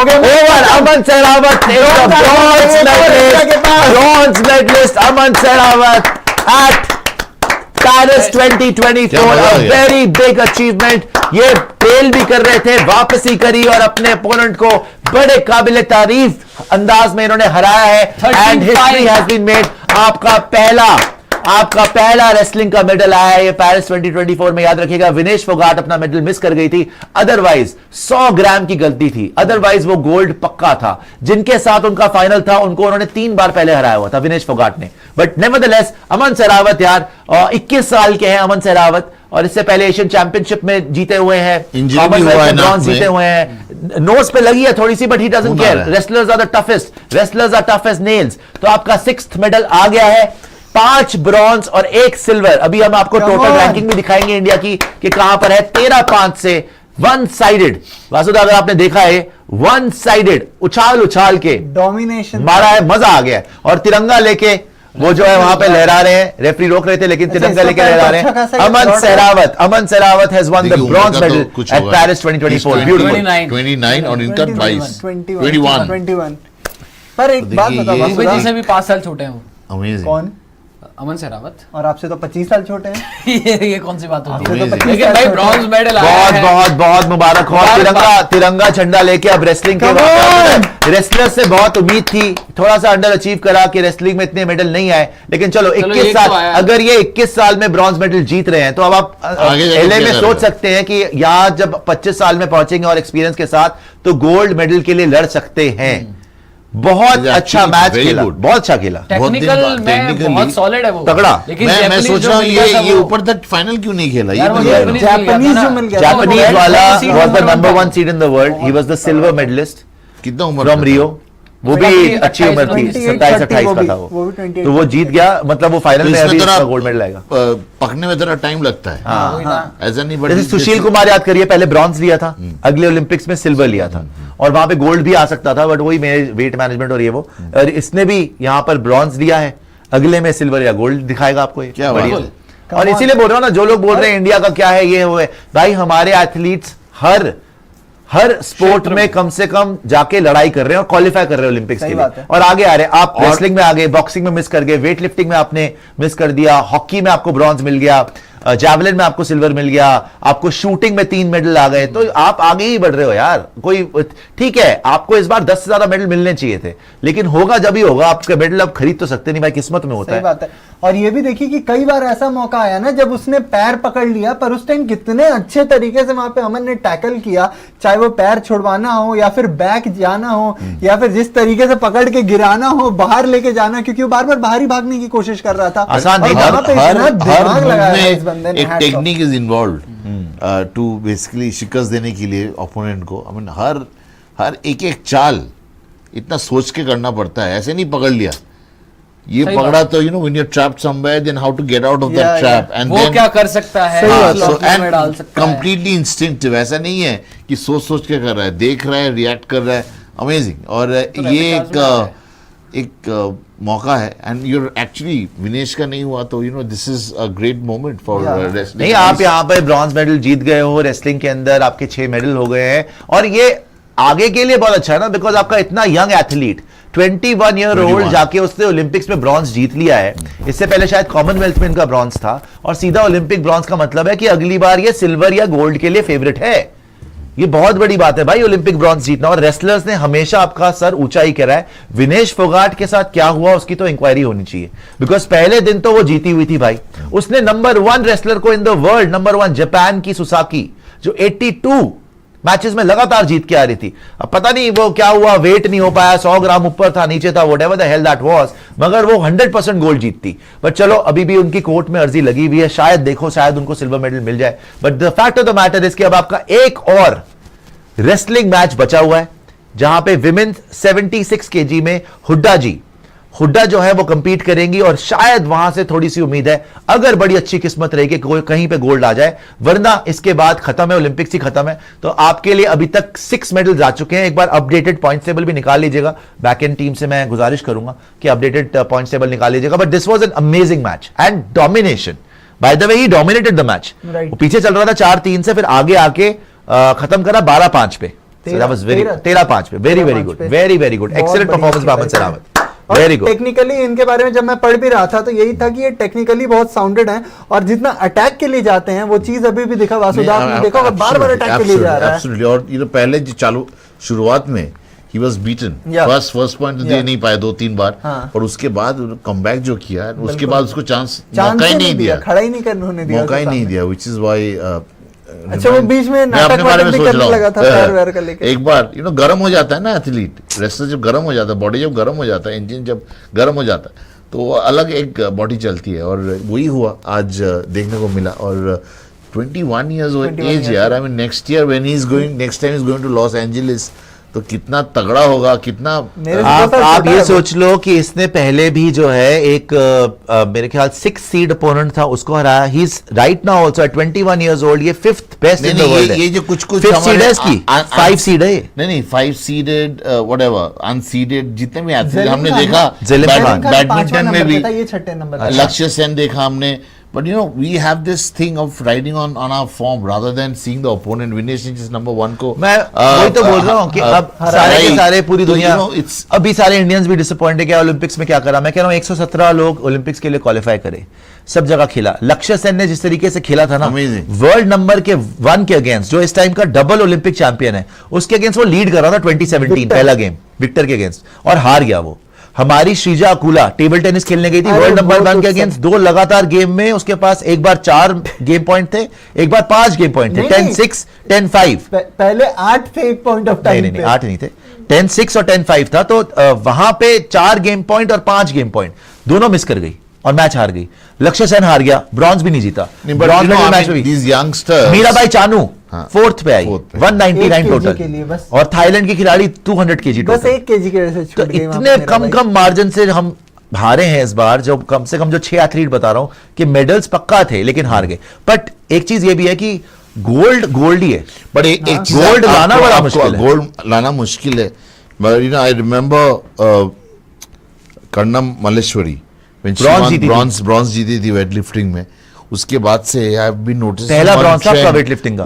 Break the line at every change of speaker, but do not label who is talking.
Over. Aman Sehrawat is the bronze medalist. Aman Sehrawat at Paris 2024. A very big achievement. ये fail भी कर रहे थे, वापसी करी और अपने अपोनेंट को बड़े काबिल तारीफ अंदाज में इन्होंने हराया है. And history has been made. आपका पहला रेसलिंग का मेडल आया है ये पेरिस 2024 में. याद रखिएगा, विनेश फोगाट अपना मेडल मिस कर गई थी. अदरवाइज 100 ग्राम की गलती थी. अदरवाइज वो गोल्ड पक्का था. जिनके साथ उनका फाइनल था उनको उन्होंने 3 बार पहले हराया हुआ था, विनेश फोगाट ने. बट नेवरदलेस अमन सहरावत यार 21 साल के हैं अमन सहरावत, और इससे पहले एशियन चैंपियनशिप में जीते हुए हैं, ब्रॉन्ज जीते हुए हैं. नोज पे लगी है थोड़ी सी, but he doesn't care. Wrestlers are the toughest, wrestlers are tough as nails. तो आपका 6th मेडल आ गया है. 5 ब्रॉन्ज और 1 सिल्वर. अभी हम आपको टोटल रैंकिंग भी दिखाएंगे इंडिया की कि कहां पर है. 13-5 से 1 साइडेड. वासुदा अगर आपने देखा है 1 साइडेड उछाल के
डोमिनेशन
मारा है, मजा आ गया. और तिरंगा लेके वो जो है वहां पे लहरा रहे हैं. रेफरी रोक रहे थे लेकिन तिरंगा लेके लहरा रहे हैं. Aman Sehrawat has won the bronze medal at Paris 2024. Beautiful.
29 और इनका 21.
पर एक बात बताओ,
से भी 5 साल छोटे हैं वो.
अमेजिंग.
कौन?
अमन सहरावत.
और आपसे तो 25 साल छोटे हैं.
ये कौन सी बात होती है?
तो 25
लेकिन भाई ब्रॉन्ज मेडल आया है.
बहुत मुबारक हो. तिरंगा झंडा लेके अब रेसलिंग के रेसलर से बहुत उम्मीद थी. थोड़ा सा अंडर अचीव करा कि रेसलिंग में इतने मेडल नहीं आए, लेकिन चलो 21 साल, अगर ये 21 साल में ब्रॉन्ज मेडल जीत रहे हैं तो अब आप एलए में सोच सकते हैं कि यहाँ जब 25 साल में पहुंचेंगे और एक्सपीरियंस के साथ तो गोल्ड मेडल के लिए लड़ सकते हैं. बहुत अच्छा मैच खेला, बहुत अच्छा खेला.
टेक्निकल में बहुत सॉलिड है वो,
तगड़ा.
मैं सोच रहा हूँ ये ऊपर तक फाइनल क्यों नहीं खेला. ये
जापानीज जो मिल गया,
जापानीज वाला was the number 1 seed in the world. He was the silver medalist.
कितना उम्र
फ्रॉम रियो. वो भी अच्छी उम्र थी, 27-28 का था वो. तो वो जीत गया, मतलब वो फाइनल में अभी गोल्ड मेडल आएगा.
पकने में थोड़ा टाइम लगता है. ऐसा नहीं.
जैसे सुशील कुमार याद करिए, पहले ब्रॉन्ज लिया था, अगले ओलंपिक्स में सिल्वर लिया था और वहां पे गोल्ड भी आ सकता था, बट वही वेट मैनेजमेंट और ये वो. और इसने भी यहाँ पर ब्रॉन्ज लिया है, अगले में सिल्वर या गोल्ड दिखाएगा आपको. ये
क्या
बढ़िया. और इसीलिए बोल रहा हूँ ना, जो लोग बोल रहे हैं इंडिया का क्या है ये वो है, भाई हमारे एथलीट्स हर स्पोर्ट में कम से कम जाके लड़ाई कर रहे हैं और क्वालिफाई कर रहे हैं ओलंपिक्स के लिए और आगे आ रहे हैं. आप रेसलिंग में आगे, बॉक्सिंग में मिस कर गए, वेट लिफ्टिंग में आपने मिस कर दिया, हॉकी में आपको ब्रॉन्ज मिल गया, जैवलिन में आपको सिल्वर मिल गया, आपको शूटिंग में 3 मेडल आ गए, तो आप आगे ही बढ़ रहे हो यार. कोई ठीक है, आपको इस बार 10 से ज्यादा मेडल मिलने चाहिए थे, लेकिन होगा जब ही होगा. आपका मेडल आप खरीद तो सकते नहीं भाई, किस्मत में होता है.
बात है. और ये भी देखिए कि कई बार ऐसा मौका आया ना जब उसने पैर पकड़ लिया, पर उस टाइम कितने अच्छे तरीके से वहां पे अमन ने टैकल किया, चाहे वो पैर छुड़वाना हो या फिर बैक जाना हो या फिर जिस तरीके से पकड़ के गिराना हो, बाहर लेके जाना, क्योंकि वो बार बार बाहर ही भागने की कोशिश कर रहा था.
आसान नहीं
था. एक technique is involved to basically शिकस्त देने के लिए ओपोनेंट को. आई मीन हर एक चाल इतना सोच के करना पड़ता है. ऐसे नहीं पकड़ लिया, ये पकड़ा तो you know when you are trapped somewhere then how to get out of that trap and
वो क्या कर सकता है,
एंड कंप्लीटली इंस्टिंक्टिव. ऐसा नहीं है कि सोच के कर रहा है, देख रहा है, रिएक्ट कर रहा है. अमेजिंग. और ये एक मौका है एंड यूर एक्चुअली विनेश का नहीं हुआ तो you no this is a great moment for wrestling.
नहीं, आप यहाँ पे ब्रॉन्ज मेडल जीत गए हो रेसलिंग के अंदर, आपके 6 मेडल हो गए हैं और ये आगे के लिए बहुत अच्छा है ना, बिकॉज आपका इतना यंग एथलीट 21 ईयर ओल्ड जाके उसने ओलंपिक्स में ब्रॉन्ज जीत लिया है. इससे पहले शायद कॉमनवेल्थ में इनका ब्रॉन्ज था और सीधा ओलंपिक ब्रॉन्ज का मतलब है कि अगली बार ये सिल्वर या गोल्ड के लिए फेवरेट है. ये बहुत बड़ी बात है भाई, ओलंपिक ब्रॉन्ज जीतना. और रेसलर्स ने हमेशा आपका सर ऊंचा ही करा है. विनेश फोगाट के साथ क्या हुआ उसकी तो इंक्वायरी होनी चाहिए, बिकॉज पहले दिन तो वो जीती हुई थी भाई. उसने नंबर 1 रेसलर को इन द वर्ल्ड, नंबर 1 जापान की सुसाकी, जो 82 मैचेस में लगातार जीत के आ रही थी. अब पता नहीं वो क्या हुआ, वेट नहीं हो पाया, 100 ग्राम ऊपर था, नीचे था, whatever the hell that was, मगर वो 100% गोल्ड जीतती. बट चलो अभी भी उनकी कोर्ट में अर्जी लगी हुई है, शायद देखो शायद उनको सिल्वर मेडल मिल जाए. But the fact of the matter is कि अब आपका एक और रेसलिंग मैच बचा हुआ है जहां पे विमेन 76 केजी में हुड्डा जो है वो कंपीट करेंगी और शायद वहां से थोड़ी सी उम्मीद है, अगर बड़ी अच्छी किस्मत रहेगी कोई कहीं पे गोल्ड आ जाए, वरना इसके बाद खत्म है, ओलंपिक्स ही खत्म है. तो आपके लिए अभी तक 6 मेडल्स आ चुके हैं. एक बार अपडेटेड पॉइंट टेबल भी निकाल लीजिएगा, बैक एंड टीम से मैं गुजारिश करूंगा कि अपडेटेड पॉइंट टेबल निकाल लीजिएगा. But this was an amazing match and domination. By the way he dominated the match. वो पीछे चल रहा था 4-3 से, फिर आगे आके खत्म करा 12-5 पे. So that was very
13
13-5 पे, very very good,
पे।
very very good,
बहुत
excellent
बढ़िया
performance
खेला
मोहम्मद
इन्होंने।
सलामत,
और
very good.
टेक्निकली इनके बारे में जब मैं पढ़ भी रहा था तो यही था कि ये टेक्निकली बहुत साउंडेड हैं और जितना अटैक के लिए जाते हैं वो चीज अभी भी दिखा वासुदा आपने देखा होगा बार-बार अटैक के लिए जा रहा है।
एब्सोल्युटली। और ये पहले जो चालू शुरुआत में he was beaten,
Yeah.
First point तो दे
Yeah.
नहीं पाए 2-3 बार,
हाँ।
और उसके बाद कमबैक जो किया उसके
बिल्कुल।
बाद उसको चांस
चांस
मौका ही नहीं दिया,
खड़ा ही नहीं करने दिया,
मौका ही
उसके
नहीं
सामने।
दिया, व्हिच इज व्हाई
अच्छा वो बीच में
मैं
नाटक
अपने बारे में
वाटक भी
सोच
करने
रहा
लगा था पैर वैर का
हूँ।
लेके।
एक बार गर्म हो जाता है ना एथलीट, रेसलर जब गर्म हो जाता है, बॉडी जब गर्म हो जाता है, इंजन जब गर्म हो जाता है तो वो अलग एक बॉडी चलती है, और वही हुआ आज देखने को मिला। और 21 years of
21
age
years
यार, I mean next year when he is going, next time is going to Los Angeles, तो कितना तगड़ा होगा, कितना
मेरे से
आप
तो सर
आप
छोटा
ये
है वो।
सोच लो कि इसने पहले भी जो है एक मेरे ख्याल 6 सीड अपोनेंट था उसको हराया। He is right now also at 21 years old, ये 5th best in the world है।
ये जो कुछ
5th सीड है इसकी, 5 सीड है ये।
नहीं 5 सीडेड व्हाटएवर अनसीडेड जितने भी एथलीट
जलीम
हमने
खान
देखा,
ना?
जलीम खान
बैडमिंटन में भी
ये छठे नंबर पे था।
लक्ष्य सेन देखा हमने, but you know we have this thing of riding on our form rather than seeing the opponent. Vinesh Singh जिस नंबर 1 को
मैं वही तो बोल रहा हूँ कि अब सारे के सारे पूरी
तो
दुनिया,
you know, it's
अभी सारे इंडियंस भी डिसअपॉइंटेड क्या ओलंपिक्स में क्या करा। मैं कह रहा हूँ 117 लोग ओलंपिक्स के लिए क्वालिफाई करे, सब जगह खेला। लक्ष्य सेन ने जिस तरीके से खेला था ना,
Amazing.
वर्ल्ड नंबर के 1 के अगेंस्ट, जो इस टाइम का डबल ओलंपिक चैंपियन है, उसके अगेंस्ट वो लीड कर रहा था 2017 पहला गेम विक्टर के अगेंस्ट, और हार गया वो। हमारी श्रीजा अकुला टेबल टेनिस खेलने गई थी
अरे
वर्ल्ड नंबर
वो
1
तो
के अगेंस्ट, 2 लगातार गेम में उसके पास एक बार 4 गेम पॉइंट थे, एक बार 5 गेम पॉइंट थे,
नहीं,
10-6 10-5।
पहले 8 थे एक पॉइंट ऑफ
नहीं
टाइम
नहीं 8 नहीं थे, 10-6 और 10-5 था। तो वहां पे 4 गेम पॉइंट और 5 गेम पॉइंट दोनों मिस कर गई और मैच हार गई। लक्ष्य सेन हार गया, ब्रॉन्ज भी नहीं जीता। ब्रॉन्ज मेडल मैच में भी
these youngsters,
मीराबाई चानू
हाँ,
4th पे आई,
fourth पे।
199
1 kg के
टोटल,
लिए बस।
और थाईलैंड की खिलाड़ी 200 kg
बस
टोटल।
1 केजी की वजह से
तो
छूट गई वहाँ
इतने
पे
कम
मेरा भाई।
मार्जिन से हम हारे हैं इस बार, जो कम से कम जो 6 एथलीट बता रहा हूं कि मेडल्स पक्का थे लेकिन हार गए। बट एक चीज ये भी है कि गोल्ड ही है,
but एक चीज
गोल्ड
आपको-
लाना बड़ा
आपको
मुश्किल है।
गोल्ड लाना मुश्किल है। But you know, I remember Karnam Malleswari when she
Bronze
won
जीती थी।
bronze जीती थी वेट लिफ्टिंग में, उसके बाद से आई हैव बीन नोटिसिंग
पहला bronze था आपका weightlifting का।